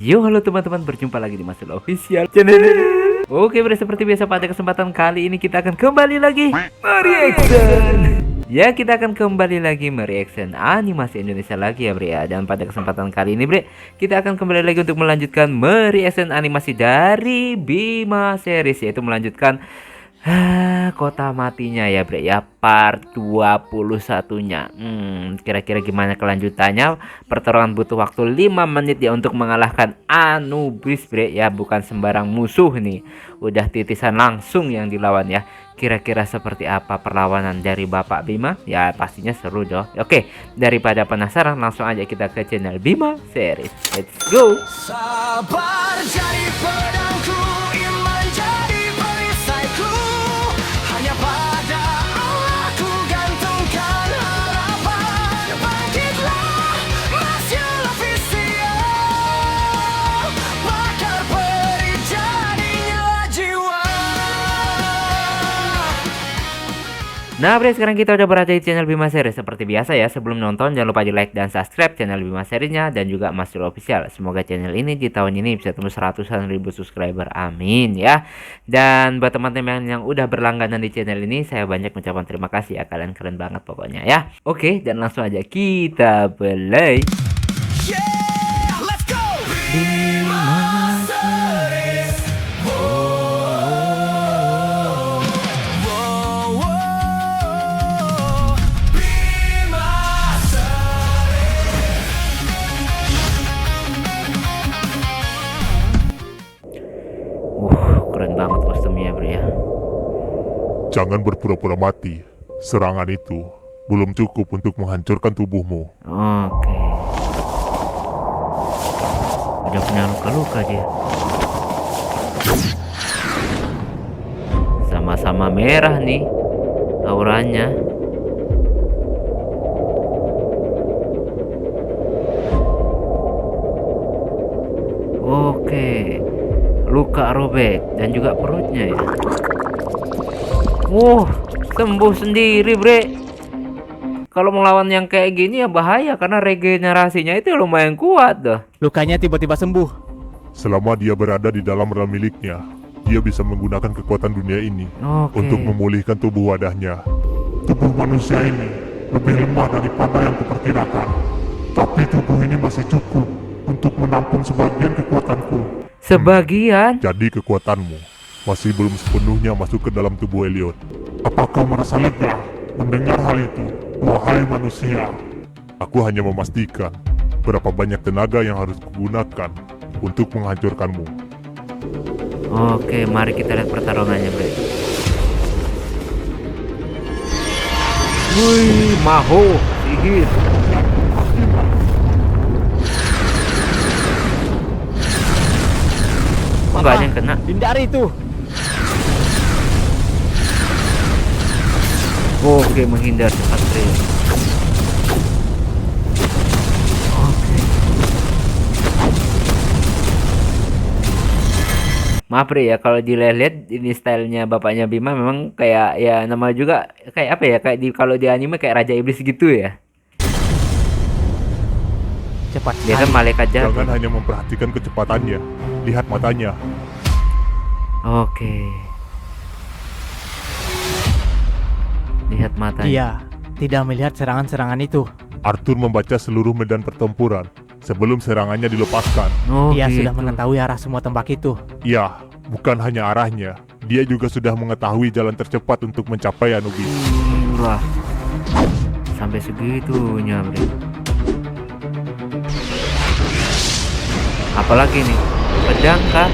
Yo, halo teman-teman, berjumpa lagi di Masuk Official Channel. Oke, seperti biasa pada kesempatan kali ini kita akan kembali lagi mereaction. Ya, kita akan kembali lagi mereaction animasi Indonesia lagi ya, Bre ya. Dan pada kesempatan kali ini, Bre, kita akan kembali lagi untuk melanjutkan mereaction animasi dari Bima series, yaitu melanjutkan Kota Matinya ya, Bre ya, part 21-nya. Kira-kira gimana kelanjutannya? Pertarungan butuh waktu 5 menit ya untuk mengalahkan Anubis, Bre ya, bukan sembarang musuh nih. Udah titisan langsung yang dilawan ya. Kira-kira seperti apa perlawanan dari Bapak Bima? Ya pastinya seru dong. Oke, daripada penasaran, langsung aja kita ke channel Bima series. Let's go. Sabar jadi pedangku, iman jadi perisaiku. Hanya pada Allah ku gantungkan harapan. Bangkitlah, Masuk Official. Bakar peri jadinya jiwa. Nah, Bre, sekarang kita udah berada di channel Bima Series. Seperti biasa ya, sebelum nonton jangan lupa di like dan subscribe channel Bima Seriesnya dan juga Masuk Official. Semoga channel ini di tahun ini bisa tembus ratusan ribu subscriber, amin ya. Dan buat teman-teman yang udah berlangganan di channel ini, saya banyak mengucapkan terima kasih ya, kalian keren banget pokoknya ya. Oke, dan langsung aja kita play. Yeah, let's go. Bima Series. Bima Keren banget kostumnya, Bre ya. Jangan berpura-pura mati. Serangan itu belum cukup untuk menghancurkan tubuhmu. Oke. Udah punya luka-luka dia. Sama-sama merah nih auranya. Oke. Luka robek dan juga perutnya ya. Sembuh sendiri, Bre. Kalau melawan yang kayak gini ya bahaya karena regenerasinya itu lumayan kuat dah. Lukanya tiba-tiba sembuh. Selama dia berada di dalam realm miliknya, dia bisa menggunakan kekuatan dunia ini Oke. untuk memulihkan tubuh wadahnya. Tubuh manusia ini lebih lemah daripada yang kuperkirakan. Tapi tubuh ini masih cukup untuk menampung sebagian kekuatanku. Sebagian. Jadi kekuatanmu masih belum sepenuhnya masuk ke dalam tubuh Elliot. Apakah merasa lega mendengar hal itu, wahai manusia? Aku hanya memastikan berapa banyak tenaga yang harus kugunakan untuk menghancurkanmu. Oke, mari kita lihat pertarungannya, Bre. Wih, Maho, sihir. Kok nggak ada yang kena? Hindari itu. Oke, menghindar cepat, Bre. Oke. Maaf, Bre ya, kalau dilihat ini stylenya bapaknya Bima memang kayak ya nama juga kayak apa ya, kayak di kalau di anime kayak Raja Iblis gitu ya. Cepat Dia kan malaikat jahat. Jangan hanya memperhatikan kecepatannya, lihat matanya. Oke. Lihat matanya. Dia tidak melihat serangan-serangan itu. Arthur membaca seluruh medan pertempuran sebelum serangannya dilepaskan. Oh, Dia gitu. sudah mengetahui arah semua tembak itu. Ya, bukan hanya arahnya, dia juga sudah mengetahui jalan tercepat untuk mencapai Anubis. Wah. Sampai segitunya, Bre. Apalagi nih? Pedang kah?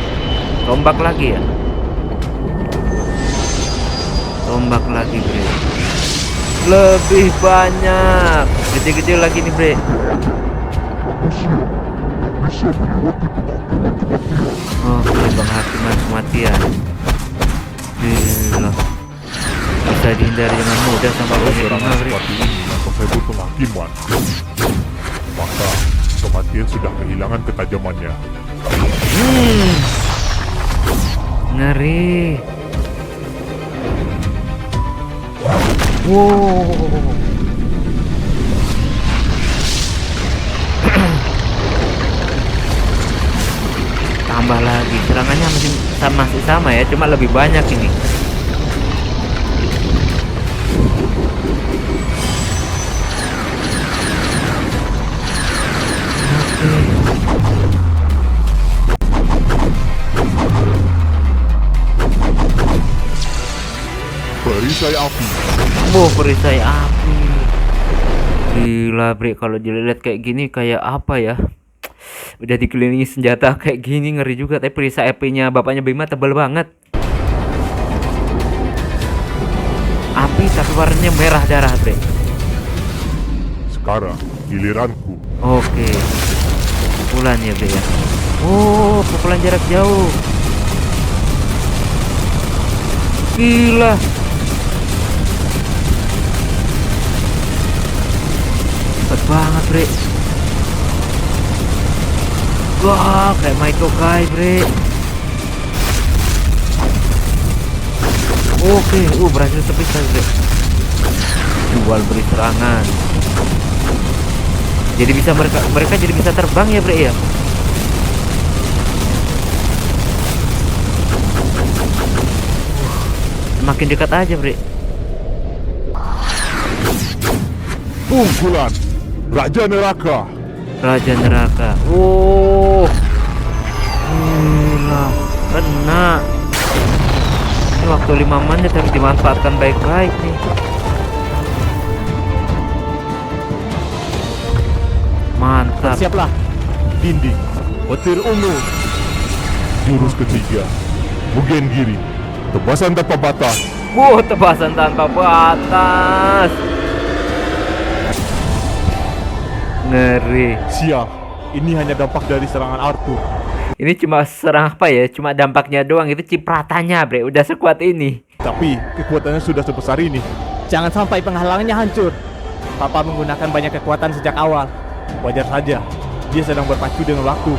Tombak lagi ya? Tombak lagi, Bre. Lebih banyak. Gede-gede lagi nih, Bre. Oke, penghakiman kematian. Gila. Bisa dihindari dengan mudah sama Bang Serangan Bima, Bre. seperti ini yang tersebut penghakiman. Maka kematian sudah kehilangan ketajamannya. Ngeri. Wow. Tambah lagi, serangannya masih sama ya, cuma lebih banyak ini. Perisai api. Perisai api. Gila bre, kalau dilihat kayak gini kayak apa ya? Udah dikelilingi senjata kayak gini ngeri juga. Tapi perisai apinya bapaknya Bima tebal banget. Api tapi warnanya merah darah bre. Sekarang giliranku. Oke. Pukulan ya bre ya. Oh, pukulan jarak jauh. Gila. Cepet banget bre. Wah, kayak Maitokai bre. Oke, berhasil terpisah bre. Jual beri serangan. Jadi bisa mereka jadi bisa terbang ya bre ya. Makin dekat aja bre. Pukulan Raja Neraka. Raja Neraka. Oh, gila, kena. Ini waktu 5 menit harus dimanfaatkan baik-baik nih. Mantap. Siaplah. Dinding petir ungu. Jurus ketiga Mugen Giri, tebasan tanpa batas. Tebasan tanpa batas. Ngeri. Sial, ini hanya dampak dari serangan Arthur. Ini cuma serang apa ya? Cuma dampaknya doang, itu cipratannya bre. Udah sekuat ini. Tapi kekuatannya sudah sebesar ini. Jangan sampai penghalangannya hancur. Papa menggunakan banyak kekuatan sejak awal. Wajar saja, dia sedang berpacu dengan waktu.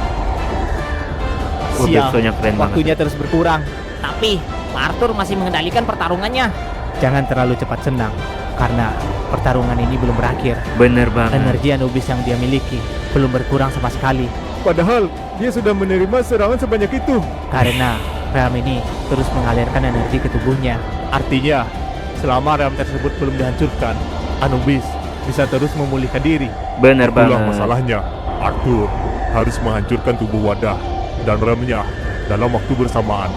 Sial, Besoknya keren waktunya terus berkurang. Tapi Pak Arthur masih mengendalikan pertarungannya. Jangan terlalu cepat senang, karena pertarungan ini belum berakhir. Bener banget. Energi Anubis yang dia miliki belum berkurang sama sekali. Padahal dia sudah menerima serangan sebanyak itu. Karena realm ini terus mengalirkan energi ke tubuhnya. Artinya, selama realm tersebut belum dihancurkan, Anubis bisa terus memulihkan diri. Bener banget. Itulah masalahnya, Arthur harus menghancurkan tubuh wadah dan realmnya dalam waktu bersamaan.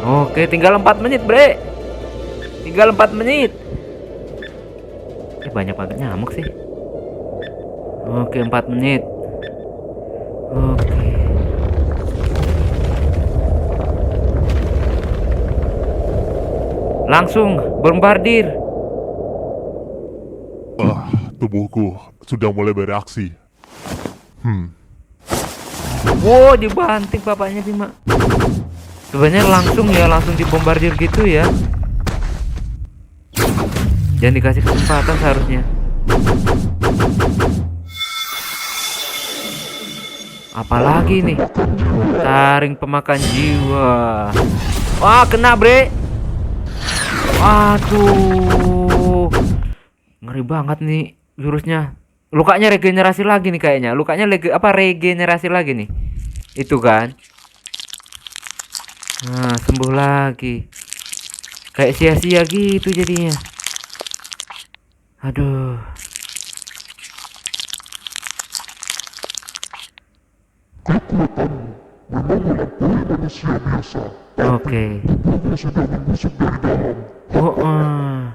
Oke, tinggal 4 menit bre. Tinggal 4 menit. Banyak banget nyamuk sih. Oke, 4 menit. Oke. Langsung bombardir. Tubuhku sudah mulai bereaksi. Wow, dibanting bapaknya Bima. Sebenarnya langsung dibombardir gitu ya. Jangan dikasih kesempatan seharusnya. Apalagi nih? Taring pemakan jiwa. Wah, kena bre. Waduh. Ngeri banget nih jurusnya. Lukanya regenerasi lagi nih kayaknya. Lukanya regenerasi lagi nih. Itu kan. Nah, sembuh lagi. Kayak sia-sia gitu jadinya. Aduh. Oke.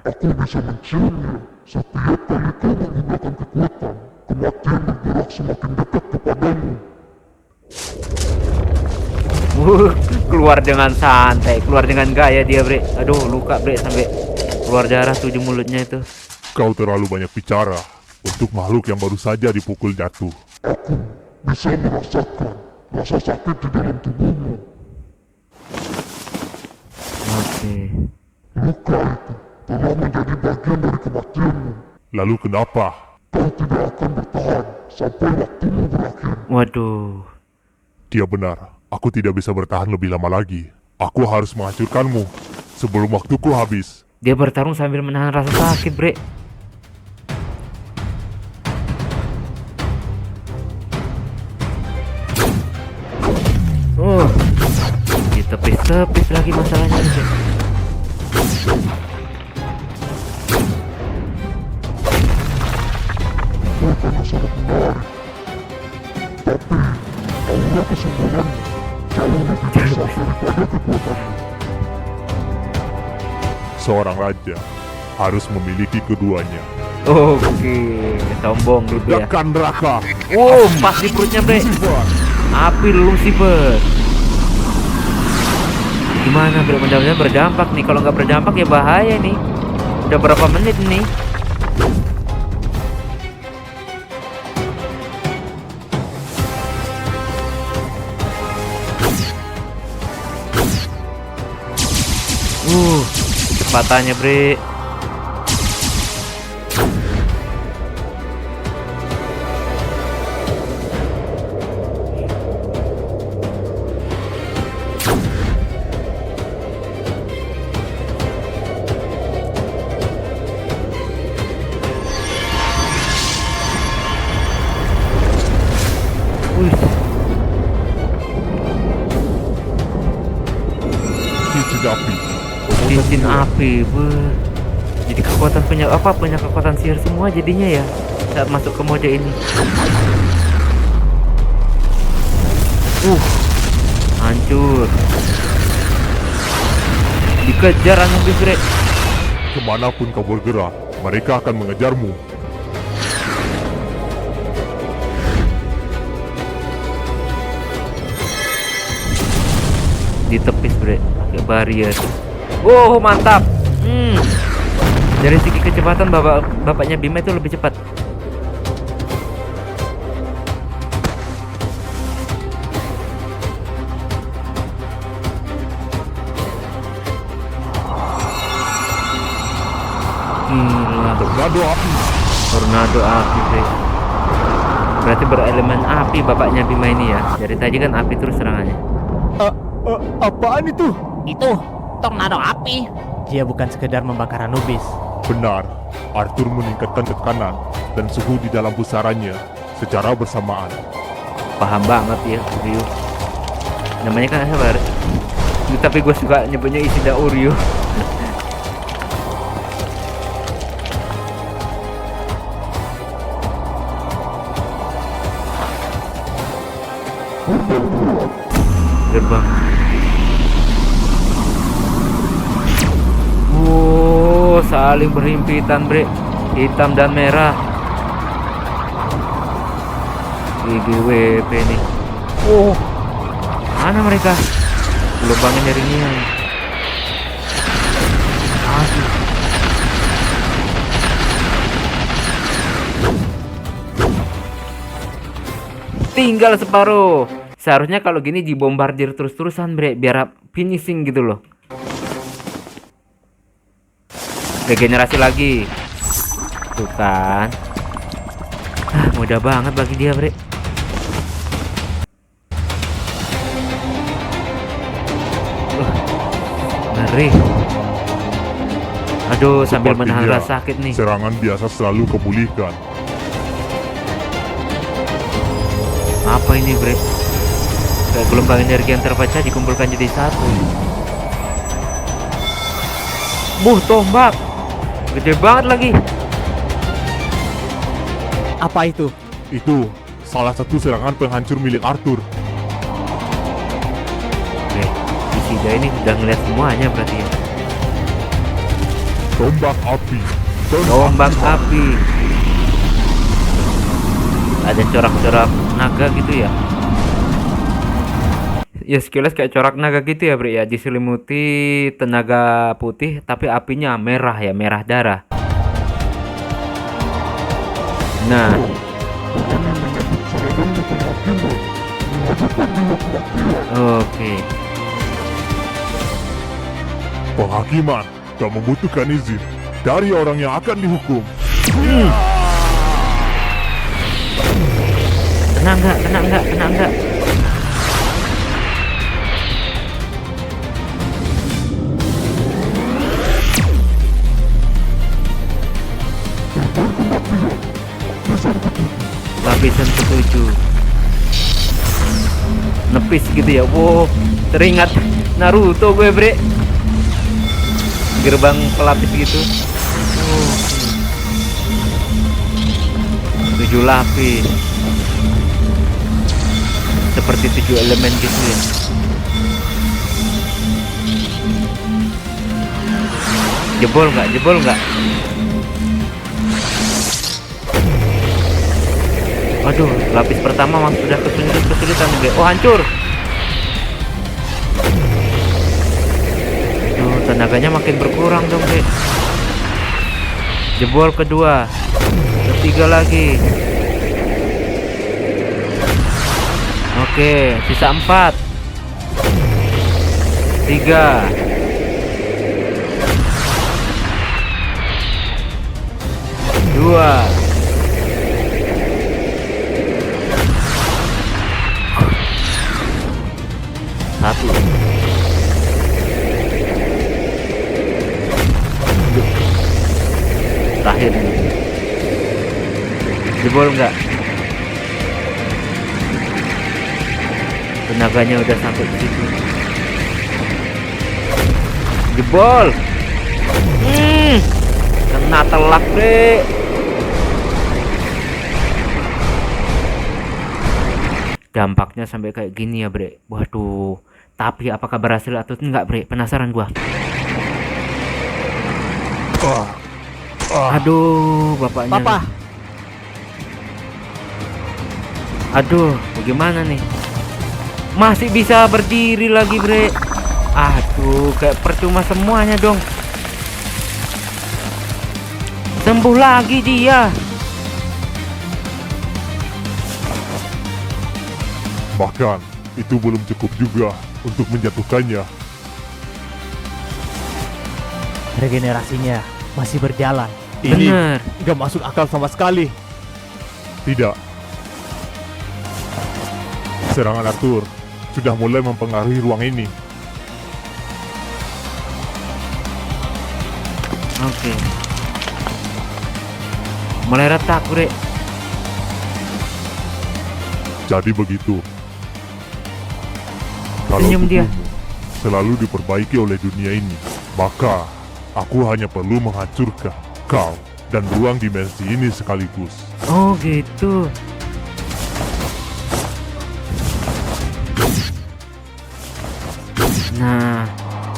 Aku bisa menciumnya. Setiap kali kau menggunakan kekuatan, kematian bergerak semakin dekat kepadamu. Keluar dengan santai, keluar dengan gaya dia bre. Aduh, luka bre sampai keluar darah tuh di mulutnya itu. Kau terlalu banyak bicara untuk makhluk yang baru saja dipukul jatuh. Aku bisa merasakan rasa sakit di dalam tubuhmu. Oke. Luka itu telah menjadi bagian dari kematianmu. Lalu kenapa? Kau tidak akan bertahan sampai waktumu berakhir. Waduh. Dia benar, aku tidak bisa bertahan lebih lama lagi. Aku harus menghancurkanmu sebelum waktuku habis. Dia bertarung sambil menahan rasa sakit bre. Tepis-tepis lagi masalahnya nih, Bre. Seorang raja harus memiliki keduanya. Oke, sombong gitu ya. Ledakan neraka. Wow, pas di perutnya, Bre. Api Lucifer. Gimana, Bre? Mudah-mudahan berdampak nih. Kalau nggak berdampak ya bahaya nih. Udah berapa menit nih? Kecepatannya, Bre. Wih, Cincin api. cincin api, beuh. Jadi kekuatan punya kekuatan sihir semua jadinya ya saat masuk ke mode ini. Hancur. Dikejar Anubis, Bre. Kemanapun kau bergerak, mereka akan mengejarmu. Ditepis, Bre, pakai barrier. Wow, mantap. Dari segi kecepatan bapaknya Bima itu lebih cepat. Gila. Tornado api. Tornado api, Bre. Berarti berelemen api bapaknya Bima ini ya. Dari tadi kan api terus serangannya. Apaan itu? Itu tornado api. Dia bukan sekedar membakar Anubis. Benar, Arthur meningkatkan tekanan dan suhu di dalam pusarannya secara bersamaan. Paham banget ya, Uryu. Namanya kan sabar. Tapi gue suka nyebutnya Isida Uryu. Gerbang. Saling berhimpitan, Bre. Hitam dan merah. IGWP nih. Mana mereka? Gelombangnya dari ini. Aduh. Tinggal separuh. Seharusnya kalau gini dibombardir terus-terusan, Bre, biar finishing gitu loh. Regenerasi lagi. Tuh kan. Mudah banget bagi dia, Bre. Ngeri. Aduh, sambil menahan rasa sakit nih. Serangan biasa selalu kepulihkan. Apa ini, Bre? Kayak gelombang energi yang terpecah dikumpulkan jadi satu. Tombak. Gede banget lagi. Apa itu? Itu salah satu serangan penghancur milik Arthur. Oke, Isida ini udah ngeliat semuanya berarti ya. Tombak api. Tombak api. Ada corak-corak naga gitu ya. Ya sekilas kayak corak naga gitu ya, Bre ya. Diselimuti tenaga putih tapi apinya merah ya, merah darah. Nah, oke. Penghakiman tak membutuhkan izin dari orang yang akan dihukum. Kena enggak? Lapisan ke-7. Nepis gitu ya. Wow, teringat Naruto gue bre. Gerbang pelapis gitu. 7 lapis. Seperti 7 elemen gitu ya. Jebol nggak? Jebol nggak? Aduh, lapis pertama sudah kesulitan gue. Oh, hancur. Tuh, tenaganya makin berkurang dong, gue. Jebol kedua. Ketiga lagi. Oke, sisa 4. 3. 2. 1. Terakhir nih. Jebol nggak? Tenaganya udah sampai ke situ. Jebol. Kena telak deh. Dampaknya sampai kayak gini ya, bre. Waduh. Tapi apakah berhasil atau enggak, bre? Penasaran gua. Aduh, bapaknya. Papa. Aduh, bagaimana nih? Masih bisa berdiri lagi, bre. Aduh, kayak percuma semuanya dong. Sembuh lagi dia. Bahkan, itu belum cukup juga untuk menjatuhkannya. Regenerasinya masih berjalan. Bener. Gak masuk akal sama sekali. Tidak. Serangan Arthur sudah mulai mempengaruhi ruang ini. Oke. Mulai retak, bre. Jadi begitu. Kalau Senyum dia. tubuhmu selalu diperbaiki oleh dunia ini, maka aku hanya perlu menghancurkan kau dan ruang dimensi ini sekaligus. Oh, gitu. Nah,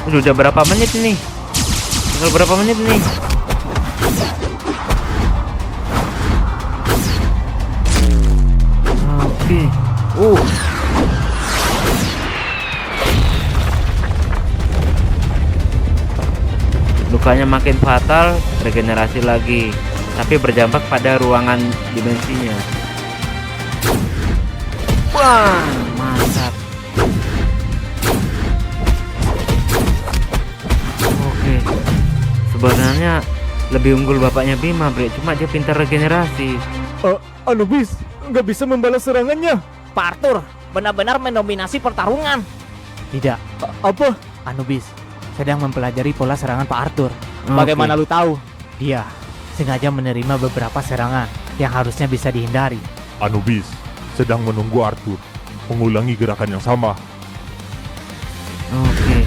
udah berapa menit ini? Tinggal berapa menit nih? Oke. Lukanya makin fatal, regenerasi lagi, tapi berdampak pada ruangan dimensinya. Wah, mantap. Oke. Sebenarnya lebih unggul bapaknya Bima, bre. Cuma dia pintar regenerasi. Anubis nggak bisa membalas serangannya. Pak Arthur benar-benar mendominasi pertarungan. Tidak. Apa? Anubis sedang mempelajari pola serangan Pak Arthur. Bagaimana lu tahu? Dia sengaja menerima beberapa serangan yang harusnya bisa dihindari. Anubis sedang menunggu Arthur mengulangi gerakan yang sama. Oke.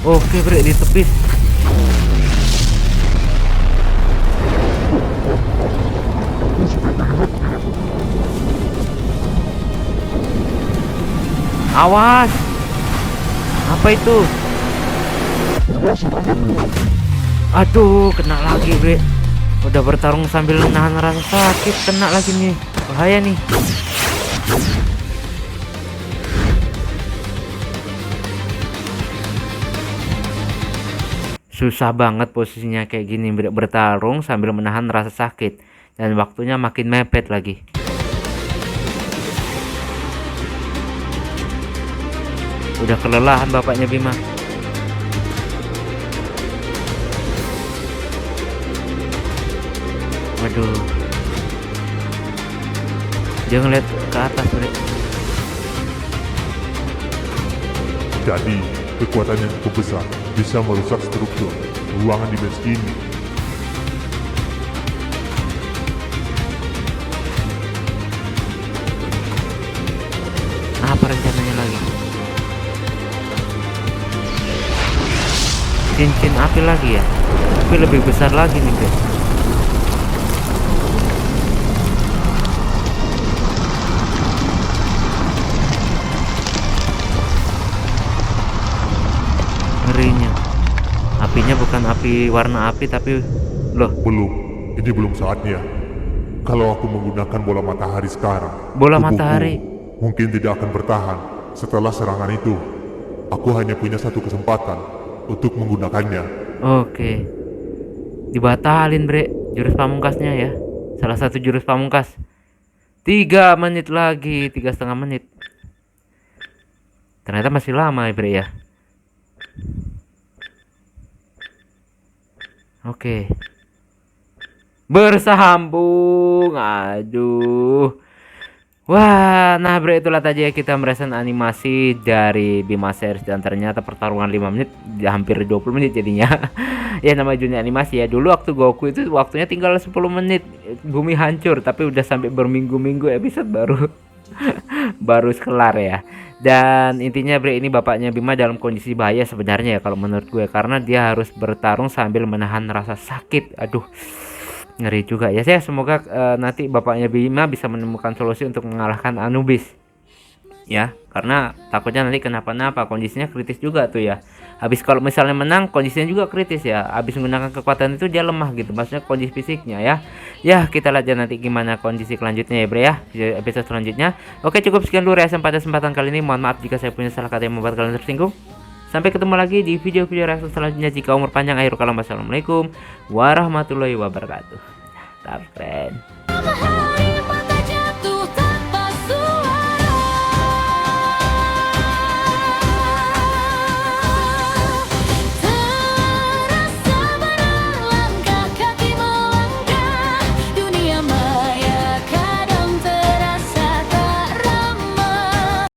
Oke, bre, ditepis. Awas. Apa itu? Aduh, kena lagi, bre. Udah bertarung sambil nahan rasa sakit, kena lagi nih. Bahaya nih. Susah banget posisinya kayak gini, bre. Bertarung sambil menahan rasa sakit. Dan waktunya makin mepet lagi. Udah kelelahan bapaknya Bima. Waduh. Dia ngeliat ke atas, bre. Jadi, kekuatan yang cukup besar bisa merusak struktur ruangan dimensi ini. cincin api lagi ya, tapi lebih besar lagi nih guys. Ngerinya, apinya bukan api warna api tapi loh, Belum, ini belum saatnya. Kalau aku menggunakan bola matahari sekarang, bola tubuhku matahari. mungkin tidak akan bertahan setelah serangan itu. Aku hanya punya satu kesempatan untuk menggunakannya. Oke, dibatalin bre jurus pamungkasnya ya, salah satu jurus pamungkas. 3 menit lagi, 3,5 menit. Ternyata masih lama ya bre ya. Oke, bersambung. Aduh. Wah, nah bre, itulah tadi ya kita merasakan animasi dari Bima Series, dan ternyata pertarungan 5 menit hampir 20 menit jadinya. Ya namanya dunia animasi ya. Dulu waktu Goku itu waktunya tinggal 10 menit bumi hancur, tapi udah sampai berminggu-minggu episode baru baru kelar ya. Dan intinya bre, ini bapaknya Bima dalam kondisi bahaya sebenarnya ya kalau menurut gue, karena dia harus bertarung sambil menahan rasa sakit. Aduh, ngeri juga ya. Saya semoga nanti bapaknya Bima bisa menemukan solusi untuk mengalahkan Anubis ya, karena takutnya nanti kenapa-napa. Kondisinya kritis juga tuh ya. Habis kalau misalnya menang kondisinya juga kritis ya, habis menggunakan kekuatan itu dia lemah gitu, maksudnya kondisi fisiknya ya. Ya kita lihat nanti gimana kondisi selanjutnya ya bre ya, di episode selanjutnya. Oke, cukup sekian dulu reaction pada kesempatan kali ini. Mohon maaf jika saya punya salah kata yang membuat kalian tersinggung. Sampai ketemu lagi di video-video reaksi selanjutnya. Jika umur panjang, akhir kalam, wassalamualaikum warahmatullahi wabarakatuh. Tetap keren.